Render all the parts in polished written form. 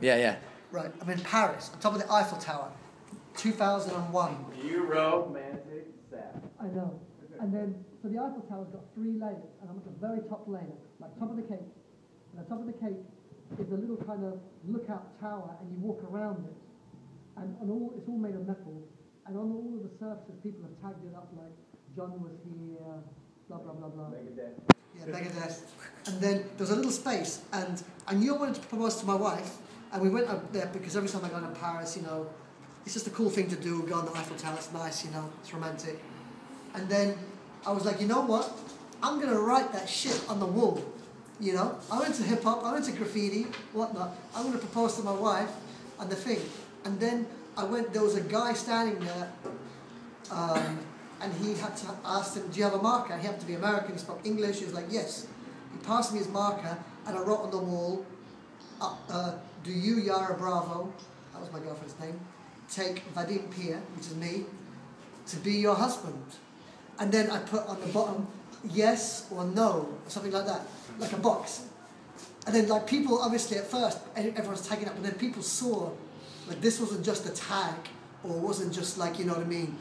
Yeah, yeah. Right, I'm in Paris, on top of the Eiffel Tower, 2001. You romantic sap. I know. And then, so the Eiffel Tower's got 3 layers, and I'm at the very top layer, like top of the cake. And the top of the cake is a little kind of lookout tower, and you walk around it. And it's all made of metal. And on all of the surfaces, people have tagged it up like, John was here, blah, blah, blah, blah. Megadeth. Yeah, Megadeth. And then there was a little space, and I knew I wanted to propose to my wife, and we went up there because every time I go to Paris, you know, it's just a cool thing to do, go on the Eiffel Tower, it's nice, you know, it's romantic. And then I was like, you know what? I'm going to write that shit on the wall, you know? I went to hip-hop, I went to graffiti, whatnot. I'm going to propose to my wife on the thing. And then there was a guy standing there, and he had to ask him, do you have a marker? He happened to be American, he spoke English, he was like, yes. He passed me his marker, and I wrote on the wall, do you, Yara Bravo, that was my girlfriend's name, take Vadim Pierre, which is me, to be your husband. And then I put on the bottom, yes or no, or something like that, like a box. And then like people, obviously at first, everyone's tagging up, and then people saw, like this wasn't just a tag, or it wasn't just like, you know what I mean,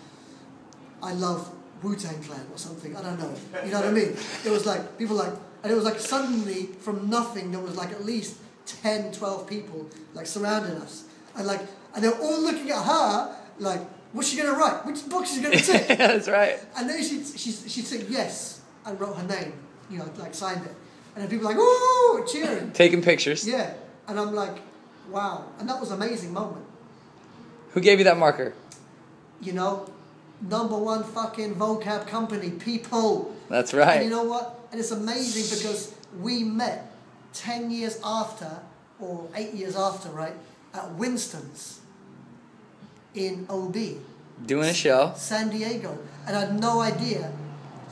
I love Wu-Tang Clan or something, I don't know, you know what I mean? It was like, people like, and it was like suddenly, from nothing, there was like at least 10, 12 people like surrounding us. And like, and they're all looking at her, like, what's she going to write? Which book is she going to take? That's right. And then she said yes, and wrote her name, you know, like signed it. And then people were like, ooh, cheering. Taking pictures. Yeah. And I'm like, wow. And that was an amazing moment. Who gave you that marker? You know, #1 fucking Vokab Kompany, people. That's right. And you know what? And it's amazing because we met 10 years after, or 8 years after, right, at Winston's in OB. Doing a show. San Diego. And I had no idea.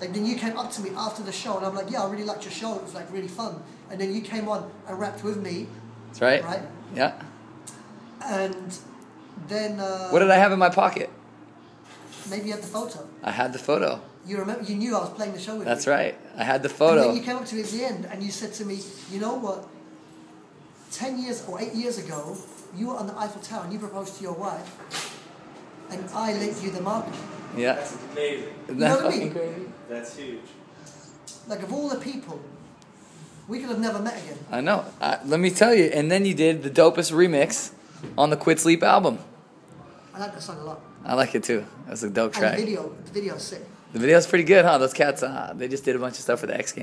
Like, then you came up to me after the show, and I'm like, yeah, I really liked your show. It was, like, really fun. And then you came on and rapped with me. That's right. Right? Yeah. And then... what did I have in my pocket? Maybe you had the photo. I had the photo. You remember? You knew I was playing the show with you. That's right. I had the photo. And then you came up to me at the end, and you said to me, you know what? 10 years or 8 years ago, you were on the Eiffel Tower, and you proposed to your wife, and I lent you the marker. Yeah. That's amazing. Isn't that You know what I fucking mean? crazy? That's huge. Like, of all the people, we could have never met again. I know. Let me tell you. And then you did the dopest remix on the Quit Sleep album. I like that song a lot. I like it too. That's a dope track. And the video's sick. The video's pret's pretty good, huh? Those cats, they just did a bunch of stuff for the X Games.